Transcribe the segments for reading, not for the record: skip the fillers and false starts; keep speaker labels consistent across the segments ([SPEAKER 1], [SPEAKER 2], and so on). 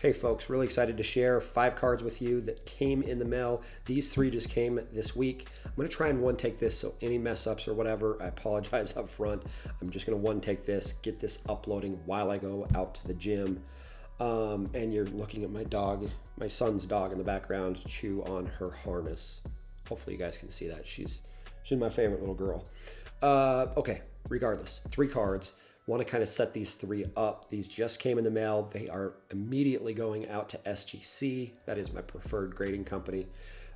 [SPEAKER 1] Hey folks, really excited to share 5 cards with you that came in the mail. These 3 just came this week. I'm going to try and one take this, so any mess ups or whatever, I apologize up front. I'm just going to one take this, get this uploading while I go out to the gym. And you're looking at my dog, my son's dog in the background, chew on her harness. Hopefully you guys can see that. She's my favorite little girl. Okay, regardless, 3 cards. Want to kind of set these 3 up. These just came in the mail. They are immediately going out to SGC. That is my preferred grading company.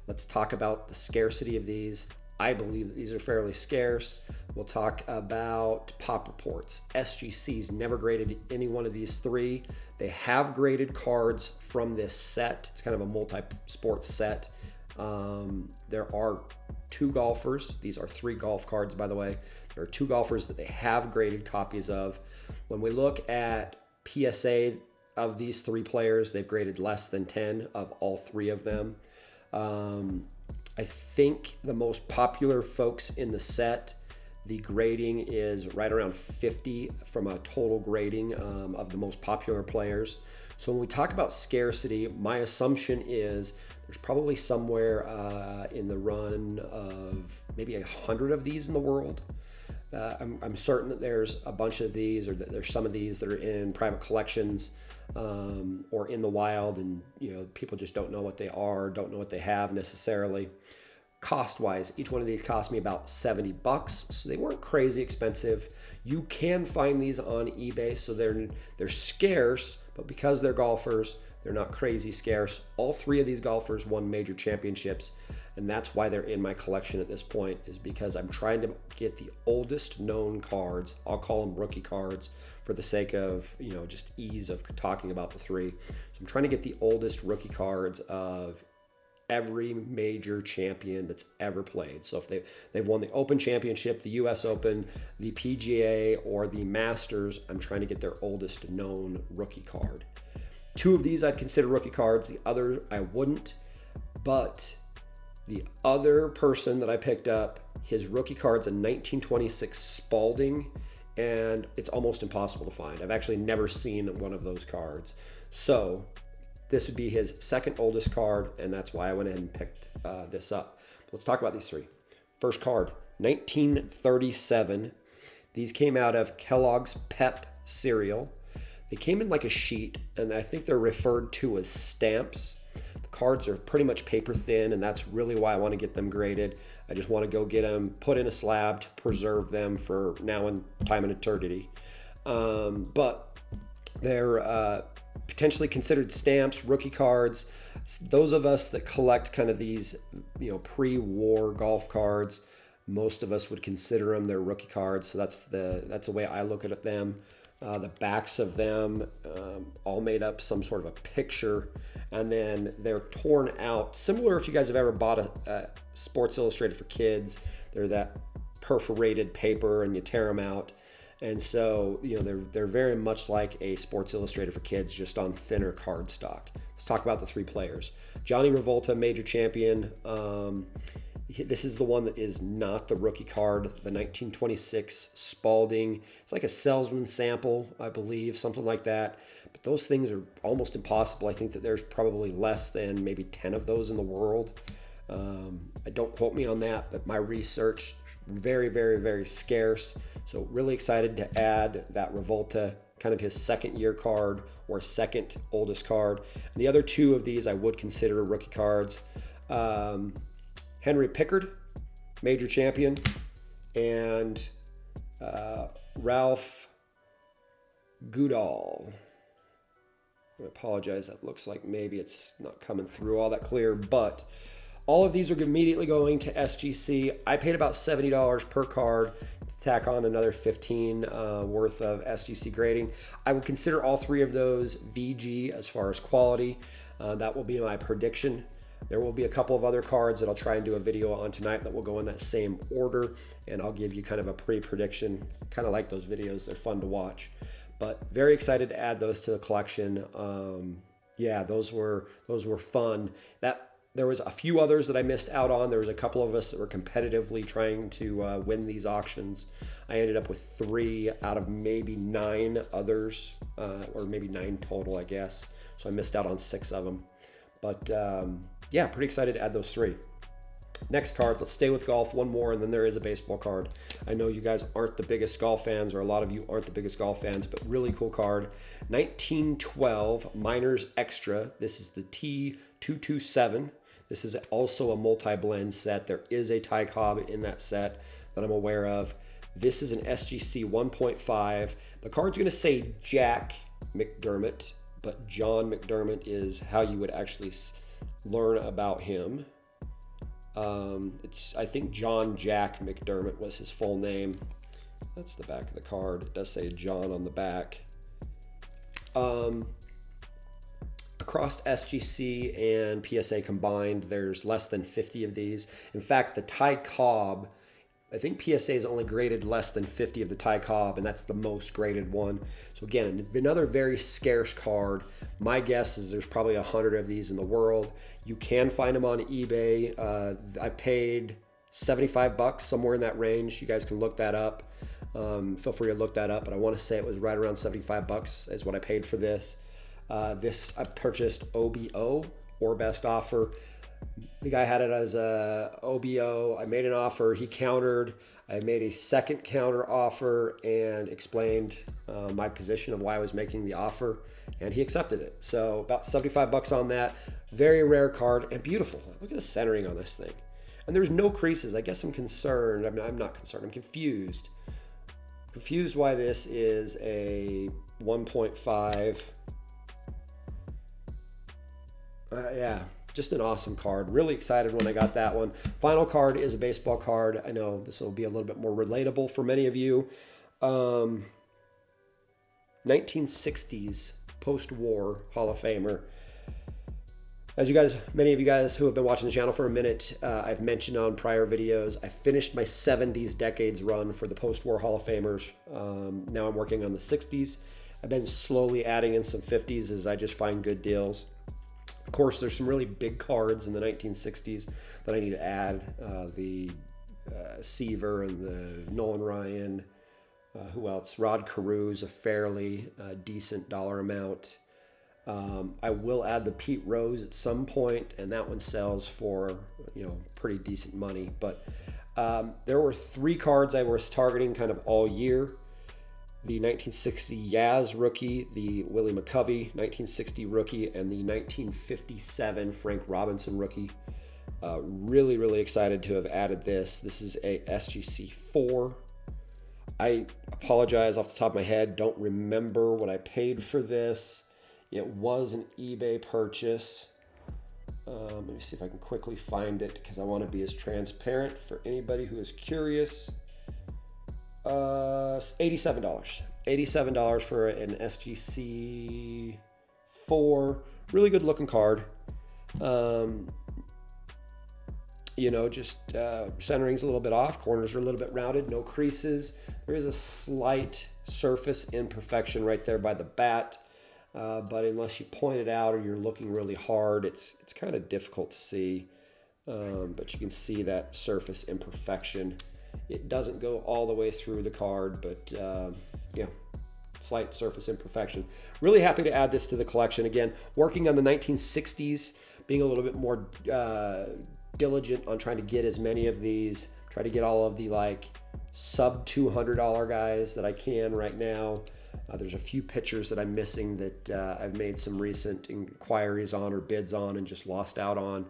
[SPEAKER 1] Let's talk about the scarcity of these. I believe that these are fairly scarce. We'll talk about pop reports. SGC's never graded any one of these 3. They have graded cards from this set. It's kind of a multi-sport set. There are 2 golfers. These are 3 golf cards, by the way. There are 2 golfers that they have graded copies of. When we look at PSA of these 3 players, they've graded less than 10 of all 3 of them. I think the most popular folks in the set, the grading is right around 50 from a total grading of the most popular players. So when we talk about scarcity, my assumption is there's probably somewhere in the run of maybe 100 of these in the world. I'm certain that there's a bunch of these, or that there's some of these that are in private collections or in the wild, and people just don't know what they are, don't know what they have necessarily. Cost-wise, each one of these cost me about $70, so they weren't crazy expensive. You can find these on eBay, so they're scarce, but because they're golfers, they're not crazy scarce. All 3 of these golfers won major championships, and that's why they're in my collection at this point, is because I'm trying to get the oldest known cards. I'll call them rookie cards for the sake of just ease of talking about the 3. So I'm trying to get the oldest rookie cards of every major champion that's ever played. So if they've won the Open Championship, the US Open, the PGA, or the Masters, I'm trying to get their oldest known rookie card. 2 of these I'd consider rookie cards, the other I wouldn't, but the other person that I picked up, his rookie card's a 1926 Spalding, and it's almost impossible to find. I've actually never seen one of those cards. So this would be his second oldest card, and that's why I went ahead and picked this up. Let's talk about these 3. First card, 1937. These came out of Kellogg's Pep cereal. They came in like a sheet, and I think they're referred to as stamps. The cards are pretty much paper thin, and that's really why I want to get them graded. I just want to go get them put in a slab to preserve them for now and time and eternity. But they're potentially considered stamps, rookie cards. Those of us that collect kind of these, pre-war golf cards, most of us would consider them their rookie cards. So that's the way I look at them. The backs of them all made up some sort of a picture, and then they're torn out. Similar if you guys have ever bought a Sports Illustrated for kids, they're that perforated paper and you tear them out. And so, they're very much like a Sports Illustrated for kids, just on thinner cardstock. Let's talk about the 3 players. Johnny Revolta, major champion. This is the one that is not the rookie card, the 1926 Spalding. It's like a salesman sample, I believe, something like that. But those things are almost impossible. I think that there's probably less than maybe 10 of those in the world. Don't quote me on that, but my research, very, very, very scarce. So really excited to add that Revolta, kind of his second year card or second oldest card. And the other 2 of these I would consider rookie cards. Henry Pickard, major champion, and Ralph Goodall. I apologize, that looks like maybe it's not coming through all that clear, but all of these are immediately going to SGC. I paid about $70 per card to tack on another $15 worth of SGC grading. I would consider all 3 of those VG as far as quality. That will be my prediction. There will be a couple of other cards that I'll try and do a video on tonight that will go in that same order, and I'll give you kind of a pre-prediction. Kind of like those videos, they're fun to watch. But very excited to add those to the collection. Yeah, those were fun. That There was a few others that I missed out on. There was a couple of us that were competitively trying to win these auctions. I ended up with 3 out of maybe 9 others, or maybe 9 total, I guess. So I missed out on 6 of them. But yeah, pretty excited to add those 3. Next card, let's stay with golf. One more, and then there is a baseball card. I know you guys aren't the biggest golf fans, or a lot of you aren't the biggest golf fans, but really cool card. 1912 Miners Extra. This is the T227. This is also a multi-blend set. There is a tie cob in that set that I'm aware of. This is an SGC 1.5. The card's going to say Jack McDermott, but John McDermott is how you would actually learn about him. I think John Jack McDermott was his full name. That's the back of the card. It does say John on the back. Across SGC and PSA combined, there's less than 50 of these. In fact, the tie cob, I think PSA is only graded less than 50 of the tie cob, and that's the most graded one. So again, another very scarce card. My guess is there's probably 100 of these in the world. You can find them on eBay. I paid 75 bucks, somewhere in that range. You guys can look that up. Feel free to look that up, but I want to say it was right around 75 bucks is what I paid for this. This I purchased OBO, or best offer. The guy had it as a OBO. I made an offer. He countered. I made a second counter offer and explained my position of why I was making the offer, and he accepted it. So about 75 bucks on that. Very rare card and beautiful. Look at the centering on this thing. And there's no creases. I guess I'm concerned. I'm not concerned. I'm confused. Confused why this is a 1.5. Yeah. Just an awesome card. Really excited when I got that one. Final card is a baseball card. I know this will be a little bit more relatable for many of you. 1960s post-war Hall of Famer. As you guys, many of you guys who have been watching the channel for a minute, I've mentioned on prior videos, I finished my 70s decades run for the post-war Hall of Famers. Now I'm working on the 60s. I've been slowly adding in some 50s as I just find good deals. Of course, there's some really big cards in the 1960s that I need to add. The Seaver and the Nolan Ryan. Who else? Rod Carew's a fairly decent dollar amount. I will add the Pete Rose at some point, and that one sells for pretty decent money. But there were 3 cards I was targeting kind of all year. The 1960 Yaz rookie, the Willie McCovey 1960 rookie, and the 1957 Frank Robinson rookie. Really, really excited to have added this. This is a SGC 4. I apologize off the top of my head. Don't remember what I paid for this. It was an eBay purchase. Let me see if I can quickly find it because I want to be as transparent for anybody who is curious. $87. $87 for an SGC 4. Really good looking card. Centering's a little bit off. Corners are a little bit rounded. No creases. There is a slight surface imperfection right there by the bat. But unless you point it out or you're looking really hard, it's kind of difficult to see. But you can see that surface imperfection. It doesn't go all the way through the card, but slight surface imperfection. Really happy to add this to the collection. Again, working on the 1960s, being a little bit more diligent on trying to get as many of these, try to get all of the sub $200 guys that I can right now. There's a few pictures that I'm missing that I've made some recent inquiries on or bids on and just lost out on.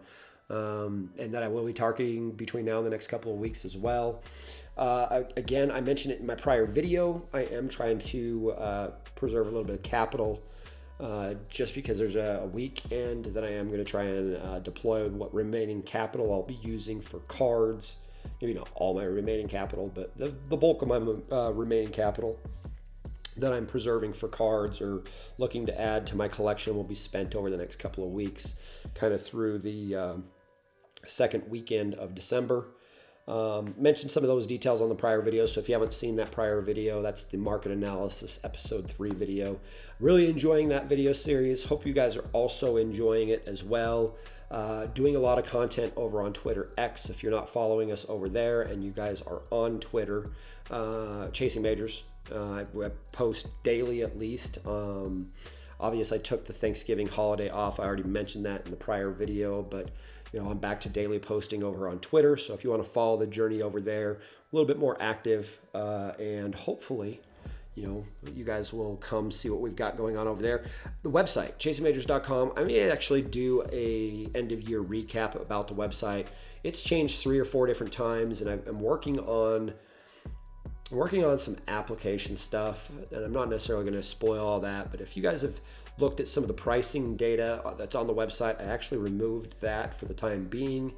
[SPEAKER 1] And that I will be targeting between now and the next couple of weeks as well. Again, I mentioned it in my prior video. I am trying to preserve a little bit of capital just because there's a weekend that I am going to try and deploy what remaining capital I'll be using for cards. Maybe not all my remaining capital, but the bulk of my remaining capital that I'm preserving for cards or looking to add to my collection will be spent over the next couple of weeks, kind of through the second weekend of December. Mentioned some of those details on the prior video, so if you haven't seen that prior video, that's the market analysis episode 3 video. Really enjoying that video series. Hope you guys are also enjoying it as well. Doing a lot of content over on Twitter X. If you're not following us over there and you guys are on Twitter, Chasing Majors, I post daily at least. Obviously, I took the Thanksgiving holiday off. I already mentioned that in the prior video, but I'm back to daily posting over on Twitter. So if you want to follow the journey over there, a little bit more active, and hopefully, you guys will come see what we've got going on over there. The website, chasingmajors.com. I may actually do a end of year recap about the website. It's changed 3 or 4 different times, and I'm working on some application stuff, and I'm not necessarily going to spoil all that, but if you guys have looked at some of the pricing data that's on the website, I actually removed that for the time being.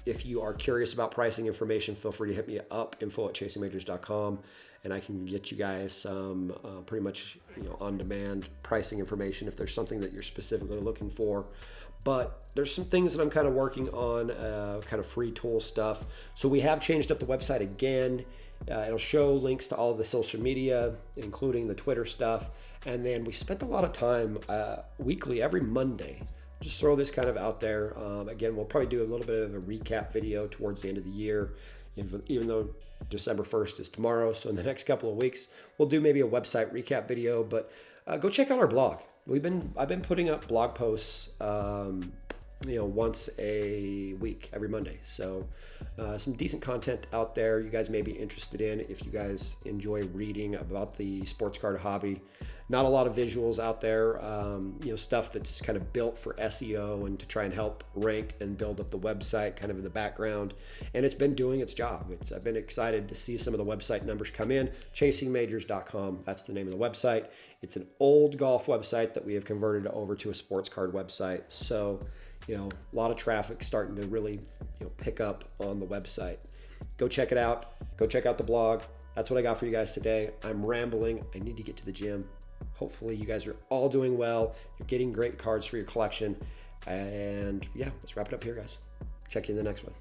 [SPEAKER 1] If you are curious about pricing information, feel free to hit me up, info@chasingmajors.com, and I can get you guys some pretty much on-demand pricing information if there's something that you're specifically looking for. But there's some things that I'm kind of working on, kind of free tool stuff. So we have changed up the website again. It'll show links to all of the social media, including the Twitter stuff. And then we spent a lot of time weekly, every Monday. Just throw this kind of out there. Again, we'll probably do a little bit of a recap video towards the end of the year, even though December 1st is tomorrow. So in the next couple of weeks, we'll do maybe a website recap video. But go check out our blog. I've been putting up blog posts, once a week, every Monday. So some decent content out there you guys may be interested in if you guys enjoy reading about the sports card hobby. Not a lot of visuals out there, stuff that's kind of built for SEO and to try and help rank and build up the website kind of in the background. And it's been doing its job. I've been excited to see some of the website numbers come in. Chasingmajors.com, that's the name of the website. It's an old golf website that we have converted over to a sports card website. So, a lot of traffic starting to really, pick up on the website. Go check it out. Go check out the blog. That's what I got for you guys today. I'm rambling. I need to get to the gym. Hopefully you guys are all doing well. You're getting great cards for your collection. And yeah, let's wrap it up here, guys. Check you in the next one.